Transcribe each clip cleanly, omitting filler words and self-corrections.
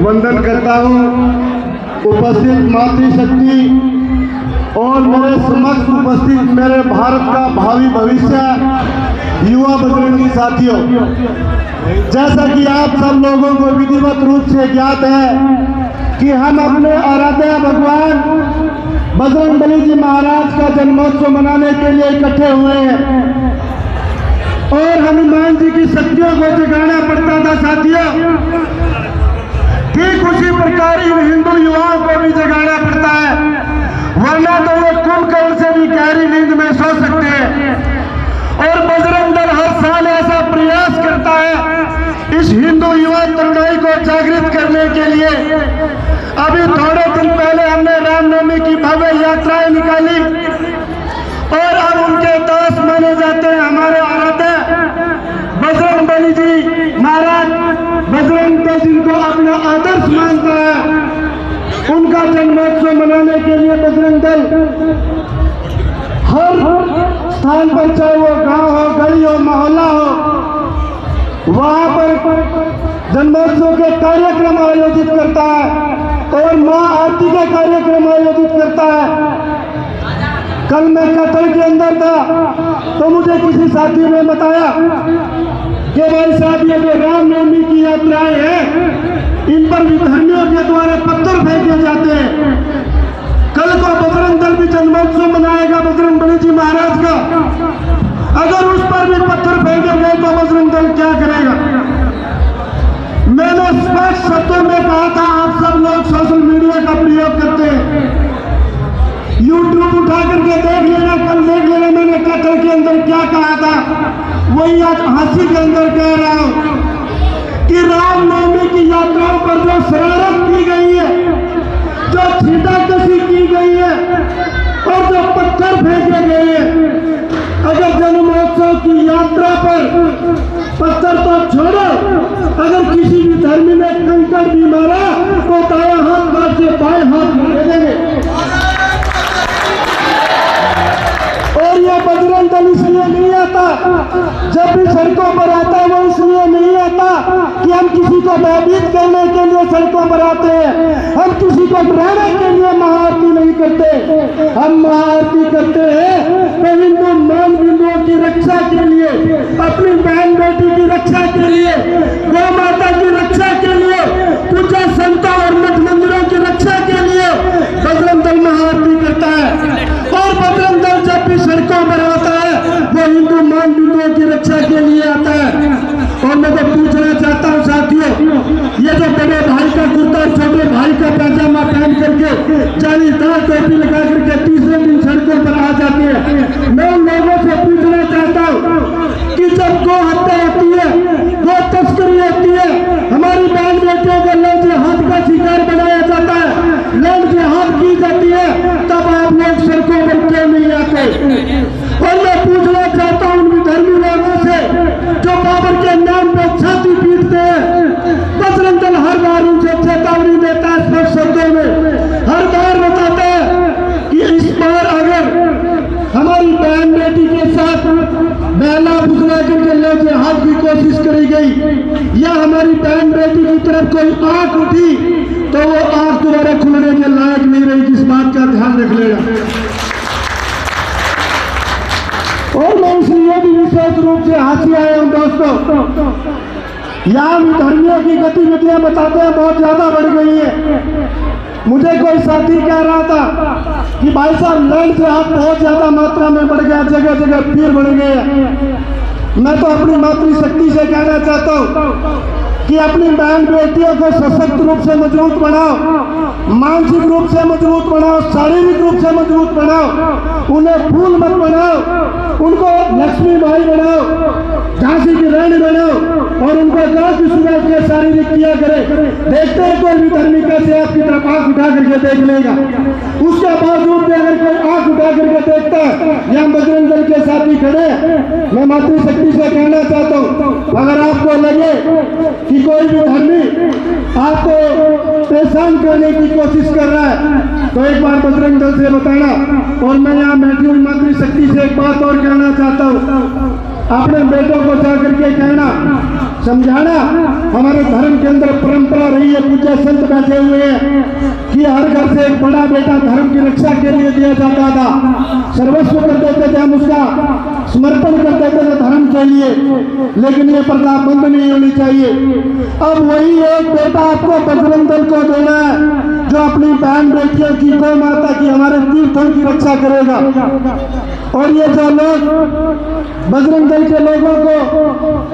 वंदन करता हूँ उपस्थित मातृशक्ति और मेरे समक्ष उपस्थित मेरे भारत का भावी भविष्य युवा बजरंगी साथियों, जैसा कि आप सब लोगों को विधिवत रूप से ज्ञात है कि हम अपने आराध्य भगवान बजरंगबली जी महाराज का जन्मोत्सव मनाने के लिए इकट्ठे हुए हैं और हनुमान जी की शक्तियों को जगाना पड़ता था साथियों। ठीक उसी प्रकार इन हिंदू युवाओं को भी जगाना पड़ता है, वरना तो वो कुंभकर्ण से भी गहरी नींद में सो सकते हैं। और बजरंग दल हर साल ऐसा प्रयास करता है इस हिंदू युवा तरुणाई को जागृत करने के लिए। अभी थोड़े दिन पहले हमने रामनवमी की भव्य यात्राएं निकाली और अब उनके दास माने जाते हैं हमारे आराध्य बजरंगबली जी महाराज। बजरंग दल जिनको अपना आदर्श मानता है, उनका जन्मोत्सव मनाने के लिए बजरंग दल हर स्थान पर, चाहे वो गांव हो, गली हो, मोहल्ला हो, वहां पर जन्मोत्सव के कार्यक्रम आयोजित करता है और मां आरती का कार्यक्रम आयोजित करता है। कल मैं कतर के अंदर था तो मुझे किसी साथी ने बताया कि भाई साहब ये जो रामनवमी की यात्राएं हैं इन पर विधर्मियों के द्वारा पत्थर फेंके जाते हैं। कल को बजरंग दल भी जन्मोत्सव मनाएगा बजरंगबली जी महाराज का, अगर उस पर भी पत्थर फेंके गए तो बजरंग दल क्या करेगा। मैंने स्पष्ट शब्दों में कहा था, आप सब लोग सोशल मीडिया का प्रयोग करते हैं, यूट्यूब उठा करके देख लेना, कल देख लेना मैंने कतर के अंदर क्या कहा था, वही आज हंसी के अंदर कह रहा हूं कि रामनवमी की यात्राओं पर जो शरारत की गई है, जो छींटाकशी की गई है और जो पत्थर फेंके गए हैं, अगर जन्मोत्सव की यात्रा पर पत्थर तो छोड़ो, अगर किसी भी धर्म में कंकड़ भी मारा तो दायां हाथ बात से बाएं हाथ दे देंगे। और ये बजरंग दल इसलिए नहीं आता, जब भी सड़कों पर आता है वो इसलिए नहीं आता कि हम किसी को भयभीत करने के लिए सड़कों पर आते हैं, हम किसी को डराने के लिए महाआरती नहीं करते। हम महाआरती करते हैं तो हिंदू मान बिंदुओं की रक्षा के लिए, अपनी बहन बेटी की रक्षा के लिए, गौ माता की रक्षा के लिए, पूजा संतों और मठ मंदिरों की रक्षा के लिए बजरंग दल महाआरती करता है। और बजरंग दल जब भी सड़कों पर आता है वो हिंदू मान बिंदुओं की रक्षा के लिए आता है। और मैं तो पूछना चाहता हूँ साथियों, ये जो बड़े भाई का कुर्ता, छोटे भाई का पैजामा पहन करके जालीदार टोपी लगा करके तीसरे दिन सड़कों पर आ जाते हैं, मैं उन लोगों से पूछना चाहता हूँ कि जब गौ हत्या होती है, गौ तस्करी होती है, हमारी बहन बेटियों को लैंड जिहाद का शिकार बनाया जाता है, लैंड जिहाद की जाती है, तब आप लोग सड़कों पर क्यों नहीं आते। और मैं पूछना चाहता हूँ उन धर्मी लोगों से जो बाबर के नाम पर छाती पीटते हैं, बजरंग दल हर बार उनसे चेतावनी देता है, स्पष्ट शब्दों में हर बार बताता है कि इस बार अगर हमारी बहन बेटी के साथ बहला फुसला करके ले जिहाद की कोशिश करी गई या हमारी बहन बेटी की तरफ कोई आंख उठी तो वो आंख दोबारा खुलने के लायक नहीं रहेगी, इस बात का ध्यान रख लेगा। और मैं इसलिए भी विशेष रूप से हंसी आया हूं दोस्तों, यहाँ धर्मियों की गतिविधियां बताते हैं बहुत ज्यादा बढ़ गई है। मुझे कोई साथी कह रहा था कि भाई साहब लैंड जिहाद बहुत ज्यादा मात्रा में बढ़ गया, जगह जगह पीर बढ़ गए। मैं तो अपनी मातृशक्ति से कहना चाहता हूँ कि अपनी बहन बेटियों को सशक्त रूप से मजबूत बनाओ, मानसिक रूप से मजबूत बनाओ, शारीरिक रूप से मजबूत बनाओ, उन्हें फूल मत बनाओ, उनको लक्ष्मी भाई बनाओ, झांसी की रानी बनाओ और उनको गांव की सुबह के शारीरिक किया करे। देखते हैं कोई भी धर्मी कैसे आपकी तरफ आंख उठा करके देख लेगा, उसके बावजूद भी अगर कोई आंख उठा करके देखता है, यहाँ बजरंग दल के साथी खड़े। मैं मातृशक्ति से कहना चाहता हूँ, अगर आपको लगे कि कोई भी धर्मी आपको परेशान करने की कोशिश कर रहा है तो एक बार बजरंग दल से बताना। और मैं यहाँ बैठी हुई मातृशक्ति से एक बात और कहना चाहता हूँ, अपने बेटों को जाकर के कहना, समझाना। हमारे धर्म के अंदर परंपरा रही है, पूज्य संत बैठे हुए हैं कि हर घर से एक बड़ा बेटा धर्म की रक्षा के लिए दिया जाता था, सर्वस्व कर देते थे हम, उसका समर्पण कर देते थे धर्म के लिए। लेकिन ये प्रथा बंद नहीं होनी चाहिए। अब वही एक बेटा आपको बजरंग दल को देना है जो अपनी बहन बेटियों की, गौ माता की, हमारे तीर्थों की रक्षा करेगा। और ये जो लोग बजरंग दल के लोगों को,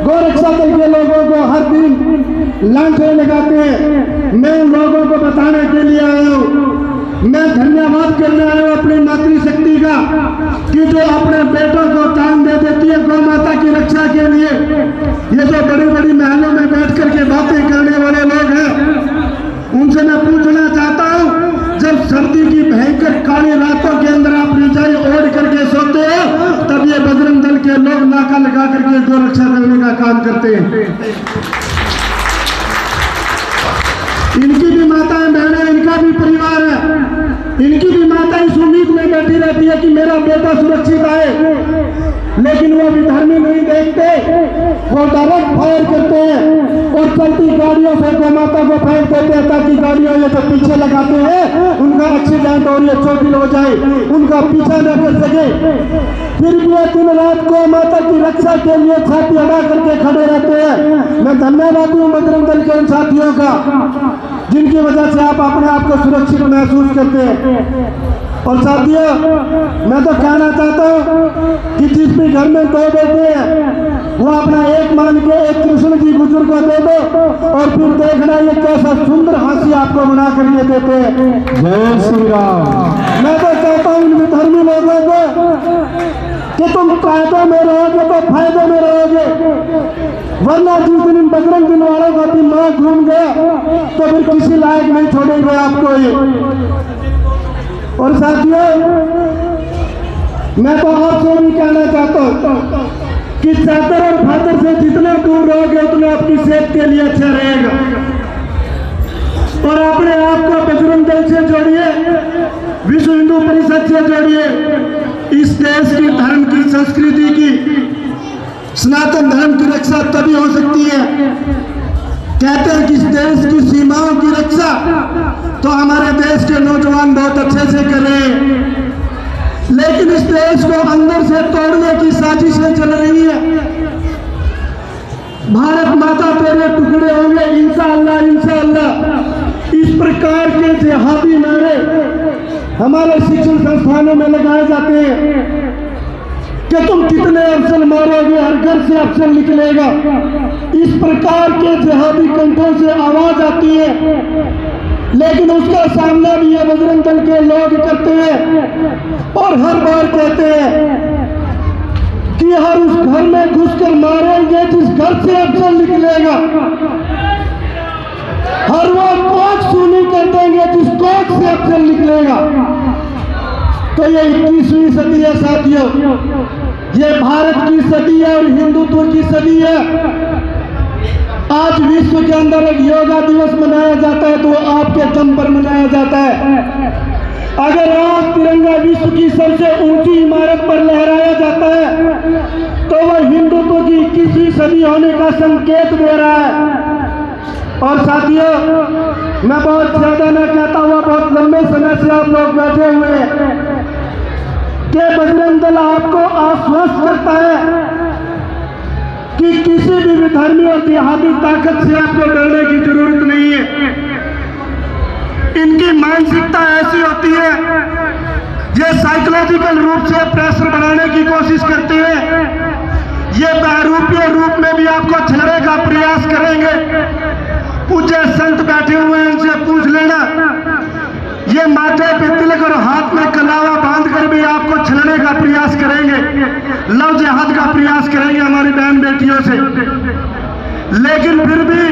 गौ रक्षा दल के लोगों को हर दिन लांछन लगाते हैं, मैं उन लोगों को बताने के लिए आया हूँ, मैं धन्यवाद करने आया हूँ अपनी मातृशक्ति का कि जो अपने बेटों को दान दे देती है गौ माता की रक्षा के लिए। ये जो बड़ी बड़ी महलों में बैठ करके बातें करने वाले लोग हैं, उनसे मैं पूछना चाहता हूँ, जब सर्दी की भयंकर काली रातों के अंदर आप रजाई ओढ़ करके सोते हो, तब ये बजरंग दल के लोग नाका लगा करके गौ रक्षा करने का काम करते हैं। इनकी भी माताएं बहनें, इनका भी परिवार है, इनकी भी माता इस उम्मीद में बैठी रहती है कि मेरा बेटा सुरक्षित आए। लेकिन वो विधर्मी नहीं देखते, वो डायरेक्ट फायर करते हैं और चलती गाड़ियों से गौ माता को फेंक देते हैं ताकि गाड़ियों ये जो पीछे लगाते हैं उनका एक्सीडेंट और ये चोटिल हो जाए, उनका पीछा न कर सके। फिर भी ये दिन रात गौ माता की रक्षा के लिए छाती अड़ा करके खड़े रहते हैं। मैं धन्यवाद हूँ बजरंग दल के उन साथियों का जिनकी वजह से आप अपने आप को सुरक्षित महसूस करते हैं। और साथियों, मैं तो कहना चाहता हूँ कि जिस भी घर में दो बेटे हैं वो अपना एक मान के एक कृष्ण जी गुजर को दे दो और फिर देखना ये कैसा सुंदर हंसी आपको बना करके देते हैं। जय श्री राम। मैं तो कहता हूँ इन धर्मी लोगों को कि तुम कायदों में रहोगे तो फायदे में रहोगे, वरना जिस दिन इन बजरंग दल वालों का दिमाग घूम गया तो फिर किसी लायक नहीं छोड़ेंगे आपको ये। और साथियों, मैं तो आपसे भी कहना चाहता हूँ कि चादर और फादर से जितना दूर रहोगे उतना आपकी सेहत के लिए अच्छा रहेगा। और अपने आप को बजरंग दल से जोड़िए, विश्व हिंदू परिषद से जोड़िए। इस देश की धर्म की, संस्कृति की, सनातन धर्म की रक्षा तभी हो सकती है। कहते हैं कि इस देश की सीमाओं की रक्षा तो हमारे देश के नौजवान बहुत अच्छे से करें, लेकिन इस देश को अंदर से तोड़ने की साजिशें चल रही है। भारत माता तेरे टुकड़े होंगे इंशाअल्लाह, इंशाअल्लाह। इस प्रकार के जिहादी नारे हमारे शिक्षण संस्थानों में लगाए जाते हैं कि तुम कितने अफसल मारोगे, हर घर से अफसल निकलेगा। इस प्रकार के जिहादी कंठों से आवाज आती है, लेकिन उसका सामना भी ये बजरंग दल के लोग करते हैं और हर बार कहते हैं कि हर उस घर में घुसकर मारेंगे जिस घर से अफसल निकलेगा, हर वो कोख सूनी कर देंगे जिस कोख से अफसल निकलेगा। तो ये 21वीं सदी है साथियों, ये भारत की सदी है और हिंदुत्व की सदी है। आज विश्व के अंदर एक योगा दिवस मनाया जाता है तो वो आपके दम पर मनाया जाता है। अगर आज तिरंगा विश्व की सबसे ऊंची इमारत पर लहराया जाता है तो वह हिंदुत्व की 21वीं सदी होने का संकेत दे रहा है। और साथियों, मैं बहुत ज्यादा न कहता हुआ, बहुत लंबे समय से आप लोग बैठे हुए हैं कि बजरंग दल आपको आश्वस्त करता है कि किसी भी विधर्मी और जिहादी ताकत से आपको डरने की जरूरत नहीं है। इनकी मानसिकता ऐसी होती है, ये साइकोलॉजिकल रूप से प्रेशर बनाने की कोशिश करते हैं। ये बहरूपीय रूप में भी आपको छलने का प्रयास करेंगे। पूज्य संत बैठे हुए हैं, उनसे पूछ लेना, ये माथे पे तिलक और हाथ में कलावा बांध कर भी आपको छलने का प्रयास करेंगे, लव जिहाद का प्रयास करेंगे हमारी बहन बेटियों से। लेकिन फिर भी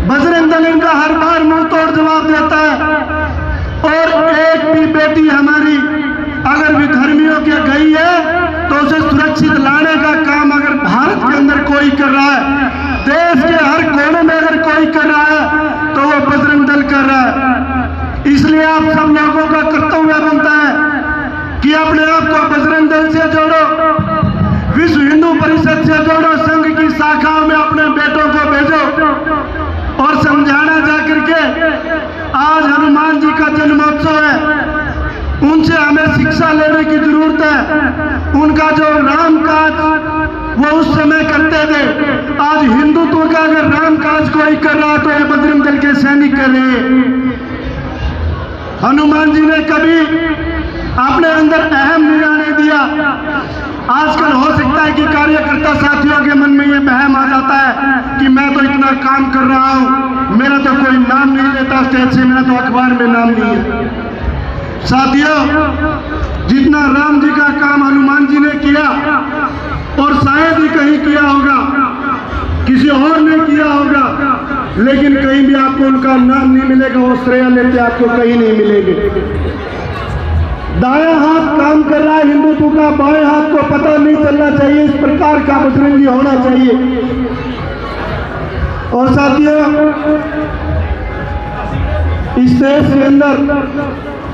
बजरंग दल इनका हर बार मुंह तोड़ जवाब देता है। और एक भी बेटी हमारी अगर विधर्मियों के गई है तो उसे सुरक्षित लाने का काम अगर भारत के अंदर कोई कर रहा है, देश के हर कोने में अगर कोई कर रहा है तो वो बजरंग दल कर रहा है। इसलिए आप सब लोगों का कर्तव्य बनता है कि अपने आप को बजरंग दल से जोड़ो, विश्व हिंदू परिषद आज हनुमान जी का जन्मोत्सव है, उनसे हमें शिक्षा लेने की जरूरत है। उनका जो राम काज वो उस समय करते थे, आज हिंदुत्व का अगर राम काज कोई कर रहा तो ये बजरंग दल के सैनिक कर रहे हैं। हनुमान जी ने कभी अपने अंदर अहम निर्णय दिया। आजकल हो सकता है कि कार्यकर्ता साथियों के मन में ये बहम आ जाता है कि मैं तो इतना काम कर रहा हूं, मेरा तो कोई नाम नहीं लेता स्टेज से, मेरा तो अखबार में नाम नहीं है। साथियों, जितना राम जी का काम हनुमान जी ने किया और शायद ही कहीं किया होगा, किसी और ने किया होगा, लेकिन कहीं भी आपको उनका नाम नहीं मिलेगा, वो श्रेय लेते आपको कहीं नहीं मिलेंगे। दायां हाथ काम कर रहा है हिंदुत्व का, बाएं हाथ को पता नहीं चलना चाहिए, इस प्रकार का बजरंगी होना चाहिए। और साथियों, इस देश के अंदर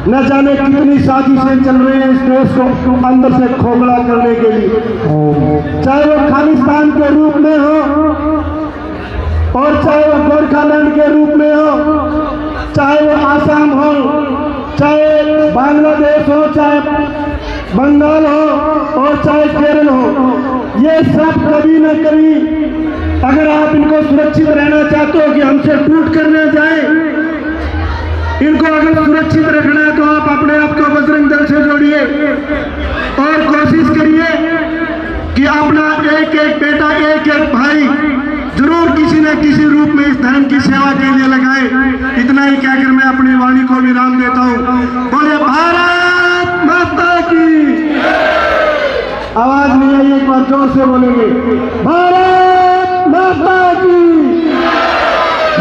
न जाने कितनी साजिशें चल रही हैं इस देश को अंदर से खोखला करने के लिए, चाहे वो खालिस्तान के रूप में हो और चाहे वो गोरखालैंड के रूप में हो, चाहे वो आसाम हो, चाहे बांग्लादेश हो, चाहे बंगाल हो और चाहे केरल हो। ये सब कभी न कभी अगर आप इनको सुरक्षित रहना चाहते हो कि हमसे टूट कर न जाए, इनको अगर सुरक्षित रखना है तो आप अपने आप को बजरंग दल से जोड़िए और कोशिश करिए कि अपना एक एक बेटा, एक एक भाई जरूर किसी न किसी रूप में इस धर्म की सेवा के लिए लगाए। इतना ही कहकर मैं अपनी वाणी को विराम देता हूँ। बोले भारत माता की। आवाज नहीं आई, एक बार जोर से बोलेंगे, भारत माता की।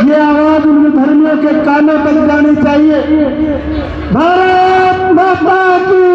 ये आवाज उन धर्मियों के कानों तक जानी चाहिए। भारत माता की।